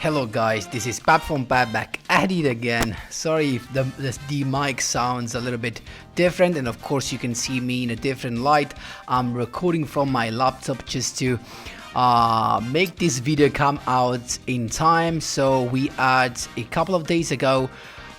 Hello guys, this is Pat from Pat back at it again. Sorry if the mic sounds a little bit different, and of course you can see me in a different light. I'm recording from my laptop just to make this video come out in time. So we had a couple of days ago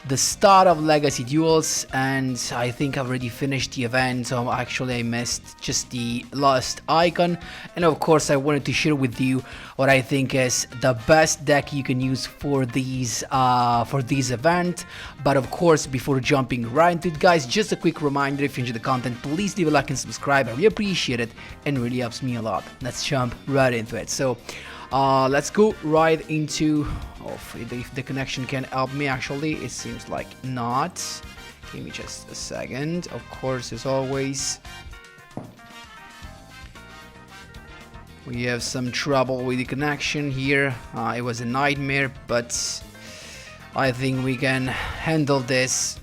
the start of Legacy Duels, and I think I've already finished the event, so actually I missed just the last icon. And of course I wanted to share with you what I think is the best deck you can use for this event. But of course, before jumping right into it, guys, just a quick reminder: if you enjoy the content, please leave a like and subscribe. I really appreciate it and really helps me a lot. Let's jump right into it. So let's go right into if the connection can help me. Actually, it seems like not. Give me just a second. Of course, as always, we have some trouble with the connection here. It was a nightmare, but I think we can handle this.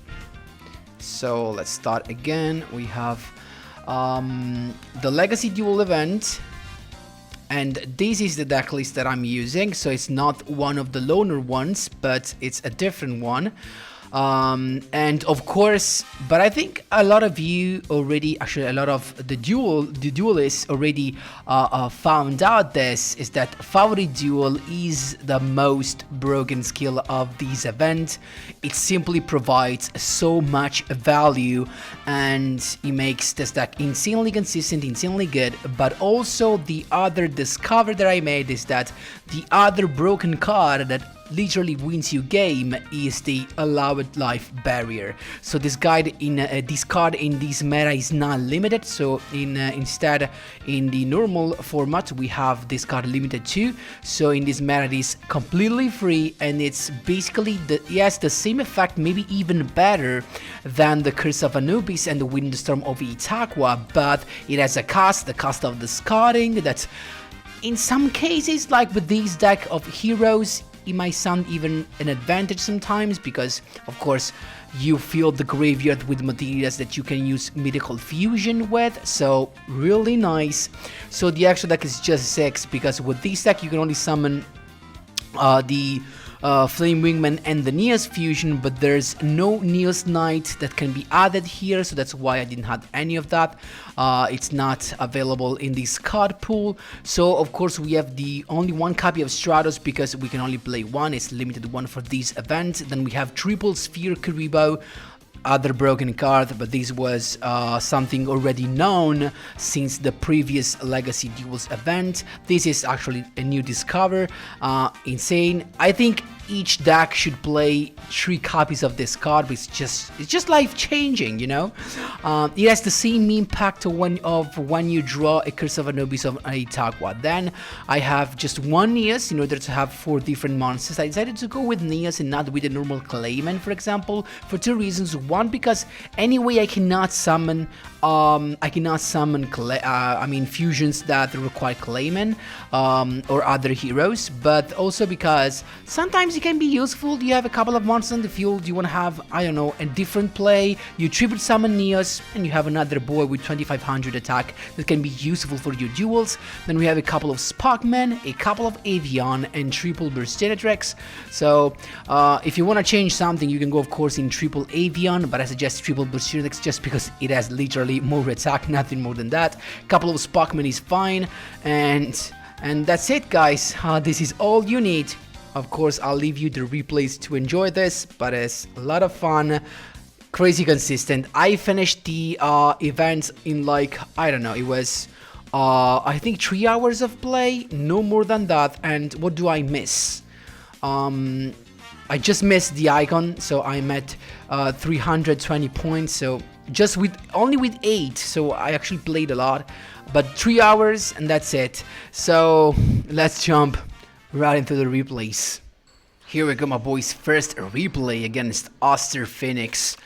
So let's start again. We have the Legacy Duel event, and this is the deck list that I'm using. So it's not one of the loner ones, but it's a different one. And of course, but I think a lot of you already, actually a lot of the duelists already found out this, is that Favorite Duel is the most broken skill of this event. It simply provides so much value, and it makes this deck insanely consistent, insanely good. But also the other discovery that I made is that the other broken card that literally wins you game is the allowed life barrier. So this card in this meta is not limited. So instead in the normal format we have this card limited to. So in this meta it is completely free, and it's basically the same effect, maybe even better than the Curse of Anubis and the Windstorm of Itaqua, but it has a cost, the cost of discarding, that in some cases, like with this deck of heroes, it might sound even an advantage sometimes, because of course you fill the graveyard with materials that you can use Mythical Fusion with, so really nice. So the actual deck is just 6, because with this deck you can only summon the Flame Wingman and the Neos Fusion, but there's no Neos Knight that can be added here, so that's why I didn't have any of that. It's not available in this card pool. So of course we have the only one copy of Stratos, because we can only play one. It's limited one for this event. Then we have Triple Sphere Kuriboh, other broken card, but this was something already known since the previous Legacy Duels event. This is actually a new discover. Insane. I think each deck should play 3 copies of this card, but it's just life changing, you know. It has the same impact when you draw a Curse of Anubis of Itaqua. Then I have just one Neos in order to have 4 different monsters. I decided to go with Neos and not with a normal Clayman, for example, for 2 reasons. One, because anyway I cannot summon fusions that require Clayman or other heroes, but also because sometimes it can be useful. You have a couple of monsters on the field, you want to have, I don't know, a different play, you tribute summon Neos, and you have another boy with 2500 attack that can be useful for your duels. Then we have a couple of Spockmen, a couple of Avian, and triple Burstinatrix. So if you want to change something, you can go of course in triple Avian, but I suggest triple Burstinatrix just because it has literally more attack, nothing more than that. Couple of Spockmen is fine, and that's it, guys. This is all you need. Of course, I'll leave you the replays to enjoy this, but it's a lot of fun, crazy consistent. I finished the event in, like, I don't know, it was I think 3 hours of play, no more than that. And what do I miss? I just missed the icon, so I'm at 320 points, so just only with 8, so I actually played a lot, but 3 hours and that's it. So let's jump right into the replays. Here we go, my boys. First replay against Oster Phoenix.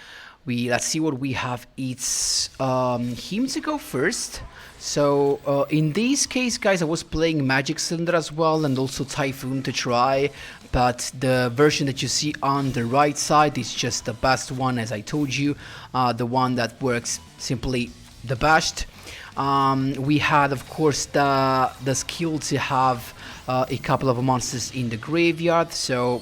Let's see what we have. It's him to go first. So in this case, guys, I was playing Magic Cylinder as well, and also Typhoon to try, but the version that you see on the right side is just the best one, as I told you, the one that works simply the best. We had, of course, the skill to have a couple of monsters in the graveyard, so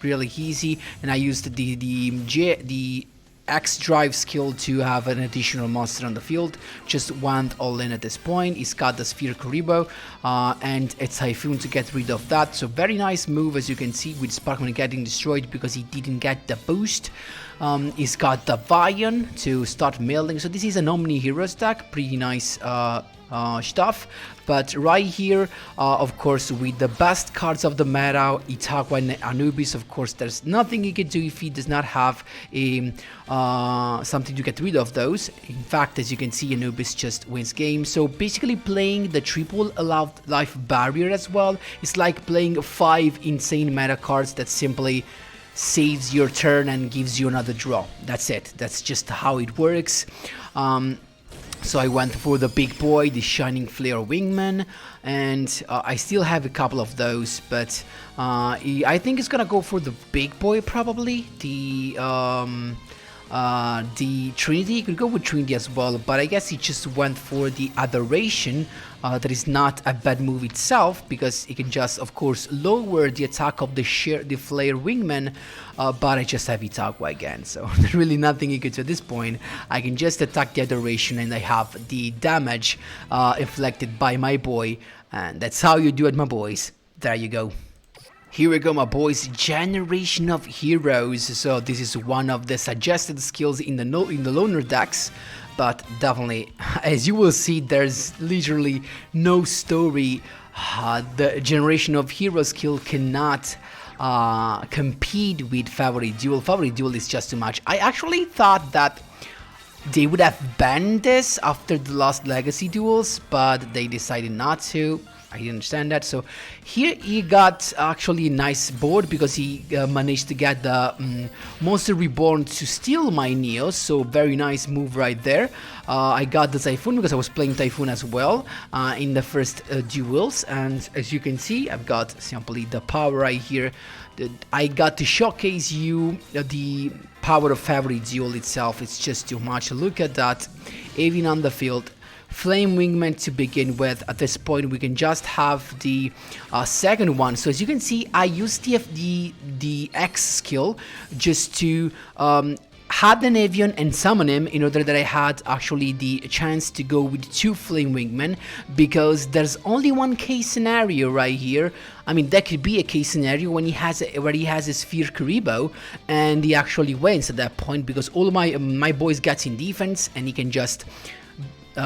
really easy. And I used the X drive skill to have an additional monster on the field. Just went all in at this point. He's got the Sphere Kuriboh and a Typhoon to get rid of that. So very nice move, as you can see, with Sparkman getting destroyed because he didn't get the boost. He's got the Vion to start milling. So this is an Omni Heroes deck. Pretty nice stuff. But right here, of course, with the best cards of the meta, Itagua and Anubis, of course, there's nothing he can do if he does not have a something to get rid of those. In fact, as you can see, Anubis just wins games. So basically playing the triple allowed life barrier as well. It's like playing 5 insane meta cards that simply saves your turn and gives you another draw. That's it. That's just how it works. So I went for the big boy, the Shining Flare Wingman, and I still have a couple of those, but I think it's gonna go for the big boy probably. The Trinity, could go with Trinity as well, but I guess he just went for the Adoration. That is not a bad move itself, because it can just, of course, lower the attack of the Flare Wingman, but I just have Itagua again, so there's really nothing you could do at this point. I can just attack the Adoration and I have the damage inflicted by my boy, and that's how you do it, my boys. There you go. Here we go, my boys, Generation of Heroes. So this is one of the suggested skills in the loner decks, but definitely, as you will see, there's literally no story. The Generation of Heroes skill cannot compete with Favorite Duel. Favorite Duel is just too much. I actually thought that they would have banned this after the last Legacy Duels, but they decided not to. I didn't understand that. So here he got actually a nice board because he managed to get the Monster Reborn to steal my Neos. So very nice move right there. I got the Typhoon because I was playing Typhoon as well in the first duels. And as you can see, I've got simply the power right here. I got to showcase you the power of Favorite Duel itself. It's just too much. Look at that. Even on the field. Flame Wingman to begin with. At this point we can just have the second one. So as you can see, I used the X skill just to had an Avian and summon him in order that I had actually the chance to go with 2 Flame Wingmen, because there's only one case scenario right here. I mean, that could be a case scenario when he has a Sphere Kuriboh and he actually wins at that point, because all of my boys gets in defense and he can just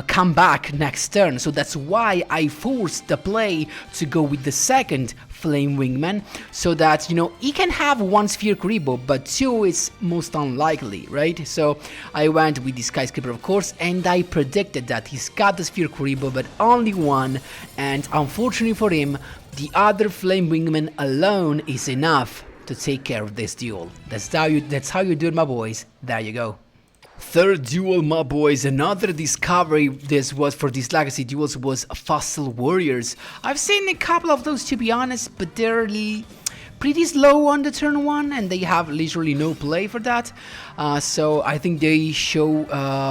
come back next turn. So that's why I forced the play to go with the second Flame Wingman, so that, you know, he can have 1 Sphere Kuriboh, but 2 is most unlikely, right? So I went with the Skyscraper, of course, and I predicted that he's got the Sphere Kuriboh, but only 1, and unfortunately for him, the other Flame Wingman alone is enough to take care of this duel. That's how you do it, my boys. There you go. Third duel, my boys. Another discovery this was for these Legacy Duels was Fossil Warriors. I've seen a couple of those, to be honest, but they're pretty slow on the turn 1 and they have literally no play for that. So I think they show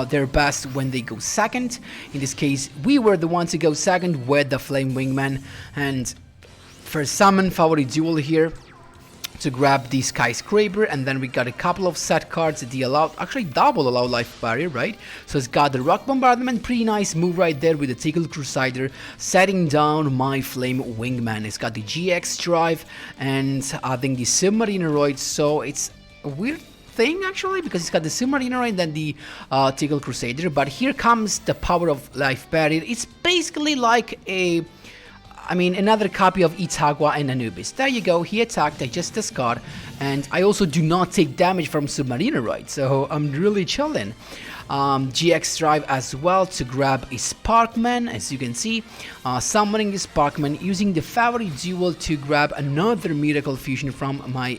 their best when they go second. In this case, we were the ones to go second with the Flame Wingman, and first summon Favorite Duel here to grab the Skyscraper, and then we got a couple of set cards that actually double allow life barrier, right? So it's got the Rock Bombardment, pretty nice move right there with the Tickle Crusader, setting down my Flame Wingman. It's got the GX drive and I think the Submarinoroid, so it's a weird thing actually, because it's got the Submarinoroid and then the Tickle Crusader, but here comes the power of life barrier. It's basically like another copy of Itagua and Anubis. There you go, he attacked, I just discard, and I also do not take damage from Submarinoroid, so I'm really chilling. GX drive as well to grab a Sparkman, as you can see, summoning the Sparkman, using the Favorite Duel to grab another Miracle Fusion from my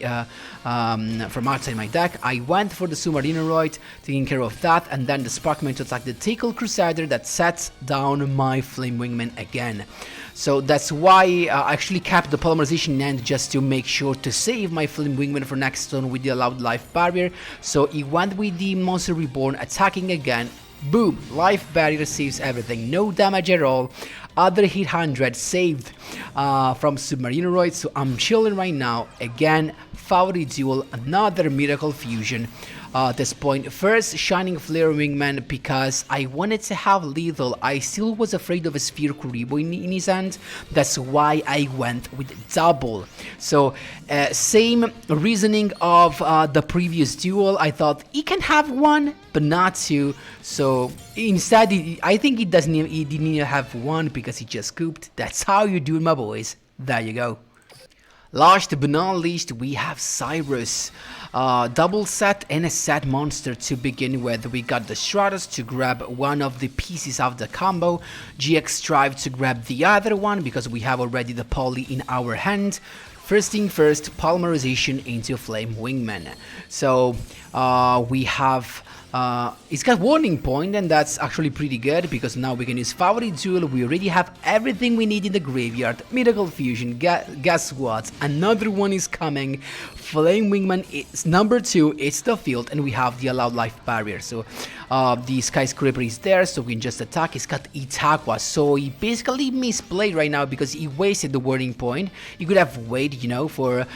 from outside my deck. I went for the Submarinoroid, taking care of that, and then the Sparkman to attack the Tickle Crusader that sets down my Flame Wingman again. So that's why I actually kept the Polymerization end just to make sure to save my Flame Wingman for next turn with the allowed life barrier. So he went with the Monster Reborn, attacking again, Boom, life barrier saves everything, no damage at all. Other hit 100 saved from submarineroids, so I'm chilling right now. Again, favorite duel, another miracle fusion. At this point, first Shining Flare Wingman because I wanted to have lethal. I still was afraid of a Sphere Kuribo in his hand. That's why I went with double. So same reasoning of the previous duel. I thought he can have one but not two. So instead I think he didn't even have one because he just scooped. That's how you do it, my boys. There you go. Last but not least, we have Cyrus. Double set and a set monster to begin with. We got the Stratos to grab one of the pieces of the combo, GX Drive to grab the other one because we have already the poly in our hand. First thing first, polymerization into Flame Wingman. So we have it's got warning point, and that's actually pretty good because now we can use favorite duel. We already have everything we need in the graveyard. Miracle fusion, guess what, another one is coming. Flame Wingman is number 2, it's the field, and we have the allowed life barrier. So the skyscraper is there, so we can just attack. He's got Itakwa, so he basically misplayed right now because he wasted the warning point. He could have waited, you know, for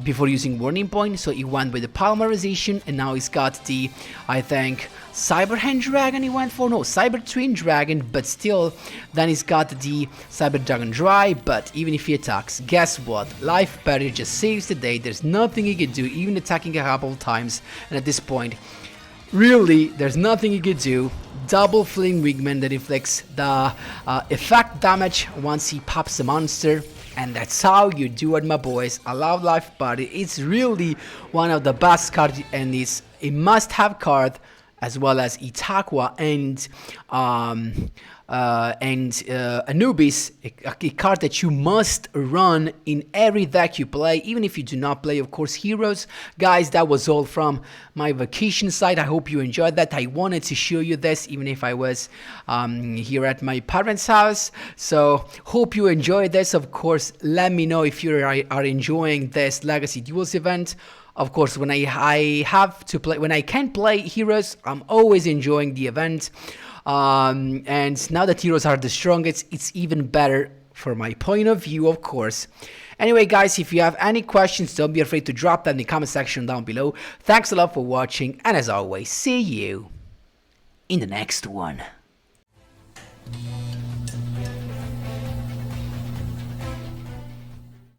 before using warning point, so he went with the polymerization, and now he's got the, I think, Cyber Hand Dragon he went for? No, Cyber Twin Dragon, but still, then he's got the Cyber Dragon Dry, but even if he attacks, guess what? Life Barrier just saves the day, there's nothing he can do, even attacking a couple of times, and at this point, really, there's nothing he could do. Double Flame Wingman that inflicts the effect damage once he pops a monster. And that's how you do it, my boys. Allowed life barrier. It's really one of the best cards, and it's a must-have card, as well as Itakwa and Anubis, a card that you must run in every deck you play, even if you do not play, of course, heroes. Guys, that was all from my vacation site. I hope you enjoyed that. I wanted to show you this, even if I was here at my parents' house. So, hope you enjoyed this. Of course, let me know if you are enjoying this Legacy Duels event. Of course, when I have to play, when I can play heroes, I'm always enjoying the event. And now that heroes are the strongest, it's even better for my point of view, of course. Anyway, guys, if you have any questions, don't be afraid to drop them in the comment section down below. Thanks a lot for watching, and as always, see you in the next one.